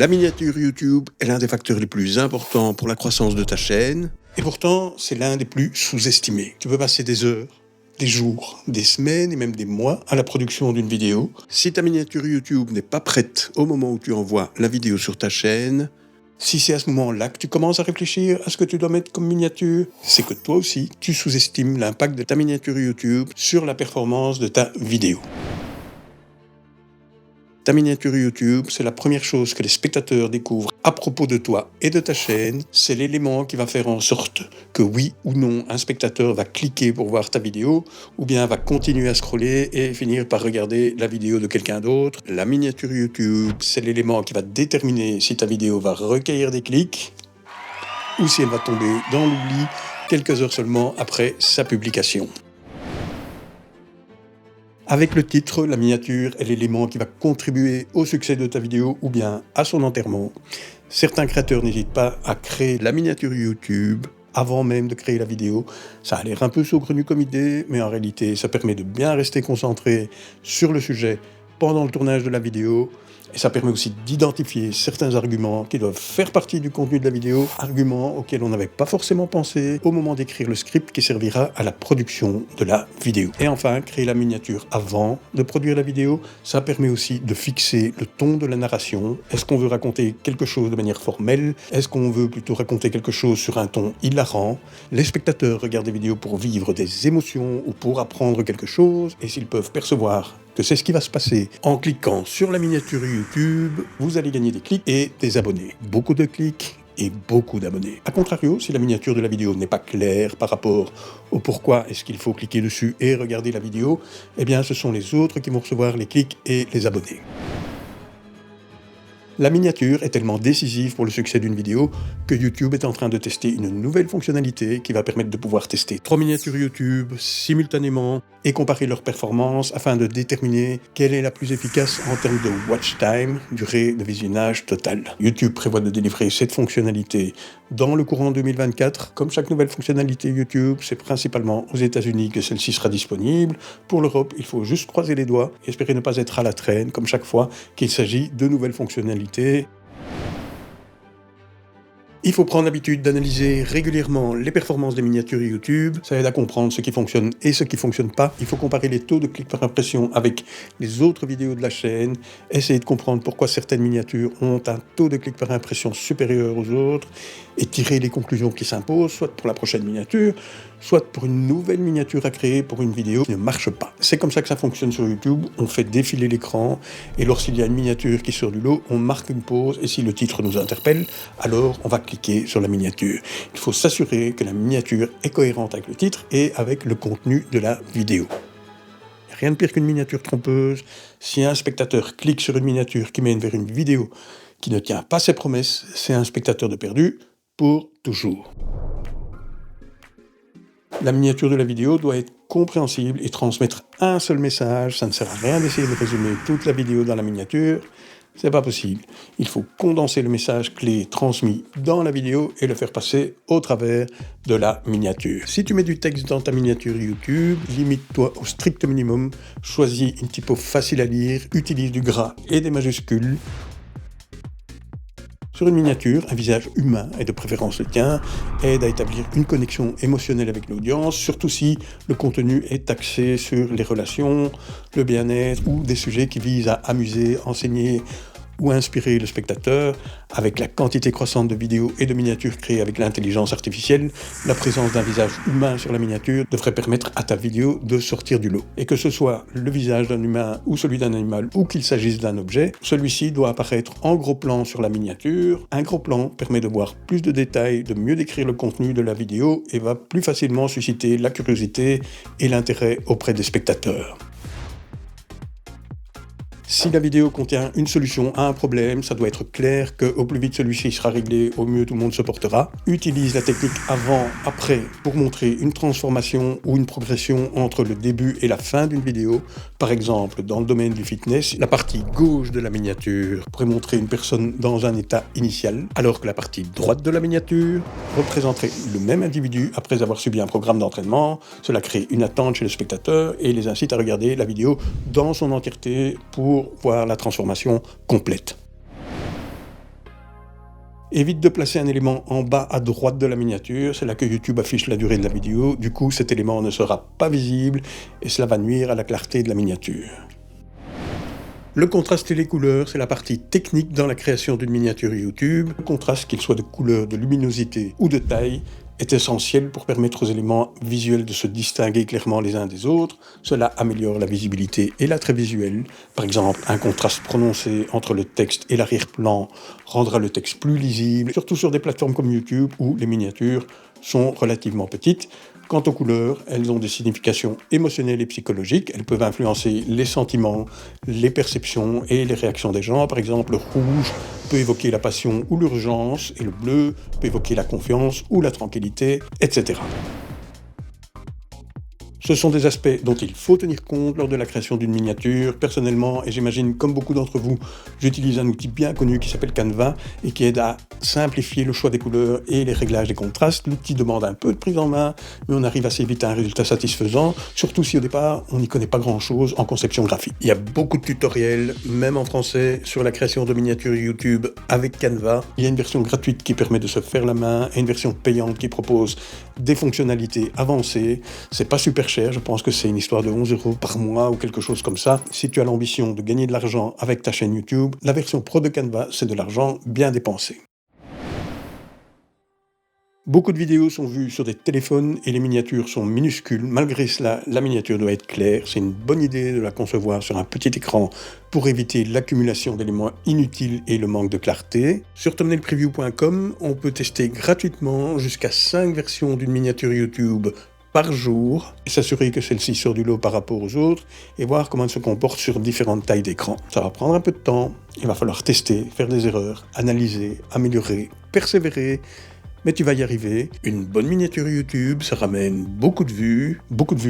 La miniature YouTube est l'un des facteurs les plus importants pour la croissance de ta chaîne, et pourtant, c'est l'un des plus sous-estimés. Tu peux passer des heures, des jours, des semaines et même des mois à la production d'une vidéo. Si ta miniature YouTube n'est pas prête au moment où tu envoies la vidéo sur ta chaîne, si c'est à ce moment-là que tu commences à réfléchir à ce que tu dois mettre comme miniature, c'est que toi aussi, tu sous-estimes l'impact de ta miniature YouTube sur la performance de ta vidéo. Ta miniature YouTube, c'est la première chose que les spectateurs découvrent à propos de toi et de ta chaîne. C'est l'élément qui va faire en sorte que oui ou non, un spectateur va cliquer pour voir ta vidéo ou bien va continuer à scroller et finir par regarder la vidéo de quelqu'un d'autre. La miniature YouTube, c'est l'élément qui va déterminer si ta vidéo va recueillir des clics ou si elle va tomber dans l'oubli quelques heures seulement après sa publication. Avec le titre, la miniature est l'élément qui va contribuer au succès de ta vidéo ou bien à son enterrement. Certains créateurs n'hésitent pas à créer la miniature YouTube avant même de créer la vidéo. Ça a l'air un peu saugrenu comme idée, mais en réalité, ça permet de bien rester concentré sur le sujet pendant le tournage de la vidéo. Et ça permet aussi d'identifier certains arguments qui doivent faire partie du contenu de la vidéo, arguments auxquels on n'avait pas forcément pensé au moment d'écrire le script qui servira à la production de la vidéo. Et enfin, créer la miniature avant de produire la vidéo, ça permet aussi de fixer le ton de la narration. Est-ce qu'on veut raconter quelque chose de manière formelle? Est-ce qu'on veut plutôt raconter quelque chose sur un ton hilarant? Les spectateurs regardent des vidéos pour vivre des émotions ou pour apprendre quelque chose, et s'ils peuvent percevoir que c'est ce qui va se passer en cliquant sur la miniature YouTube, vous allez gagner des clics et des abonnés. Beaucoup de clics et beaucoup d'abonnés. A contrario, si la miniature de la vidéo n'est pas claire par rapport au pourquoi est-ce qu'il faut cliquer dessus et regarder la vidéo, eh bien ce sont les autres qui vont recevoir les clics et les abonnés. La miniature est tellement décisive pour le succès d'une vidéo que YouTube est en train de tester une nouvelle fonctionnalité qui va permettre de pouvoir tester 3 miniatures YouTube simultanément et comparer leurs performances afin de déterminer quelle est la plus efficace en termes de watch time, durée de visionnage total. YouTube prévoit de délivrer cette fonctionnalité dans le courant 2024. Comme chaque nouvelle fonctionnalité YouTube, c'est principalement aux États-Unis que celle-ci sera disponible. Pour l'Europe, il faut juste croiser les doigts et espérer ne pas être à la traîne, comme chaque fois qu'il s'agit de nouvelles fonctionnalités. Il faut prendre l'habitude d'analyser régulièrement les performances des miniatures YouTube. Ça aide à comprendre ce qui fonctionne et ce qui ne fonctionne pas. Il faut comparer les taux de clics par impression avec les autres vidéos de la chaîne. Essayer de comprendre pourquoi certaines miniatures ont un taux de clics par impression supérieur aux autres et tirer les conclusions qui s'imposent, soit pour la prochaine miniature, soit pour une nouvelle miniature à créer pour une vidéo qui ne marche pas. C'est comme ça que ça fonctionne sur YouTube. On fait défiler l'écran et lorsqu'il y a une miniature qui sort du lot, on marque une pause et si le titre nous interpelle, alors on va cliquer sur la miniature. Il faut s'assurer que la miniature est cohérente avec le titre et avec le contenu de la vidéo. Il n'y a rien de pire qu'une miniature trompeuse. Si un spectateur clique sur une miniature qui mène vers une vidéo qui ne tient pas ses promesses, c'est un spectateur de perdu pour toujours. La miniature de la vidéo doit être compréhensible et transmettre un seul message. Ça ne sert à rien d'essayer de résumer toute la vidéo dans la miniature. C'est pas possible. Il faut condenser le message clé transmis dans la vidéo et le faire passer au travers de la miniature. Si tu mets du texte dans ta miniature YouTube, limite-toi au strict minimum. Choisis une typo facile à lire, utilise du gras et des majuscules. Sur une miniature, un visage humain, et de préférence le tien, aide à établir une connexion émotionnelle avec l'audience, surtout si le contenu est axé sur les relations, le bien-être ou des sujets qui visent à amuser, enseigner ou inspirer le spectateur. Avec la quantité croissante de vidéos et de miniatures créées avec l'intelligence artificielle, la présence d'un visage humain sur la miniature devrait permettre à ta vidéo de sortir du lot. Et que ce soit le visage d'un humain ou celui d'un animal ou qu'il s'agisse d'un objet, celui-ci doit apparaître en gros plan sur la miniature. Un gros plan permet de voir plus de détails, de mieux décrire le contenu de la vidéo et va plus facilement susciter la curiosité et l'intérêt auprès des spectateurs. Si la vidéo contient une solution à un problème, ça doit être clair qu'au plus vite celui-ci sera réglé, au mieux tout le monde se portera. Utilise la technique avant-après pour montrer une transformation ou une progression entre le début et la fin d'une vidéo. Par exemple, dans le domaine du fitness, la partie gauche de la miniature pourrait montrer une personne dans un état initial, alors que la partie droite de la miniature représenterait le même individu après avoir subi un programme d'entraînement. Cela crée une attente chez le spectateur et les incite à regarder la vidéo dans son entièreté pour voir la transformation complète. Évite de placer un élément en bas à droite de la miniature, c'est là que YouTube affiche la durée de la vidéo, du coup cet élément ne sera pas visible et cela va nuire à la clarté de la miniature. Le contraste et les couleurs, c'est la partie technique dans la création d'une miniature YouTube. Le contraste, qu'il soit de couleur, de luminosité ou de taille, est essentiel pour permettre aux éléments visuels de se distinguer clairement les uns des autres. Cela améliore la visibilité et l'attrait visuel. Par exemple, un contraste prononcé entre le texte et l'arrière-plan rendra le texte plus lisible, surtout sur des plateformes comme YouTube où les miniatures sont relativement petites. Quant aux couleurs, elles ont des significations émotionnelles et psychologiques. Elles peuvent influencer les sentiments, les perceptions et les réactions des gens. Par exemple, le rouge peut évoquer la passion ou l'urgence, et le bleu peut évoquer la confiance ou la tranquillité, etc. Ce sont des aspects dont il faut tenir compte lors de la création d'une miniature. Personnellement, et j'imagine comme beaucoup d'entre vous, j'utilise un outil bien connu qui s'appelle Canva et qui aide à simplifier le choix des couleurs et les réglages des contrastes. L'outil demande un peu de prise en main, mais on arrive assez vite à un résultat satisfaisant, surtout si au départ, on n'y connaît pas grand-chose en conception graphique. Il y a beaucoup de tutoriels, même en français, sur la création de miniatures YouTube avec Canva. Il y a une version gratuite qui permet de se faire la main et une version payante qui propose des fonctionnalités avancées. C'est pas super cher, je pense que c'est une histoire de 11 € par mois ou quelque chose comme ça. Si tu as l'ambition de gagner de l'argent avec ta chaîne YouTube, la version pro de Canva, c'est de l'argent bien dépensé. Beaucoup de vidéos sont vues sur des téléphones et les miniatures sont minuscules. Malgré cela, la miniature doit être claire. C'est une bonne idée de la concevoir sur un petit écran pour éviter l'accumulation d'éléments inutiles et le manque de clarté. Sur thumbnailpreview.com, on peut tester gratuitement jusqu'à 5 versions d'une miniature YouTube par jour, et s'assurer que celle-ci sort du lot par rapport aux autres, et voir comment elle se comporte sur différentes tailles d'écran. Ça va prendre un peu de temps, il va falloir tester, faire des erreurs, analyser, améliorer, persévérer, mais tu vas y arriver. Une bonne miniature YouTube, ça ramène beaucoup de vues,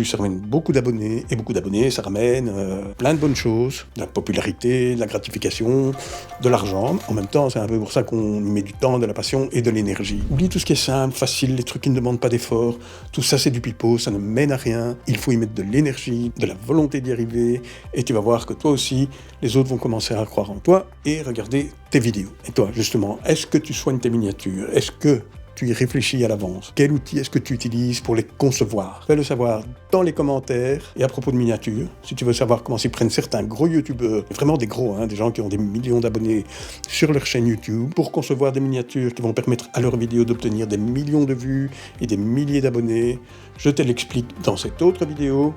ça ramène beaucoup d'abonnés, et beaucoup d'abonnés, ça ramène plein de bonnes choses, de la popularité, de la gratification, de l'argent. En même temps, c'est un peu pour ça qu'on y met du temps, de la passion et de l'énergie. Oublie tout ce qui est simple, facile, les trucs qui ne demandent pas d'effort. Tout ça, c'est du pipeau, ça ne mène à rien. Il faut y mettre de l'énergie, de la volonté d'y arriver, et tu vas voir que toi aussi, les autres vont commencer à croire en toi et regarder tes vidéos. Et toi, justement, est-ce que tu soignes tes miniatures? Est-ce que tu y réfléchis à l'avance? Quel outil est-ce que tu utilises pour les concevoir? Fais-le savoir dans les commentaires. Et à propos de miniatures, si tu veux savoir comment s'y prennent certains gros youtubeurs, vraiment des gros, des gens qui ont des millions d'abonnés sur leur chaîne YouTube, pour concevoir des miniatures qui vont permettre à leurs vidéos d'obtenir des millions de vues et des milliers d'abonnés, je te l'explique dans cette autre vidéo.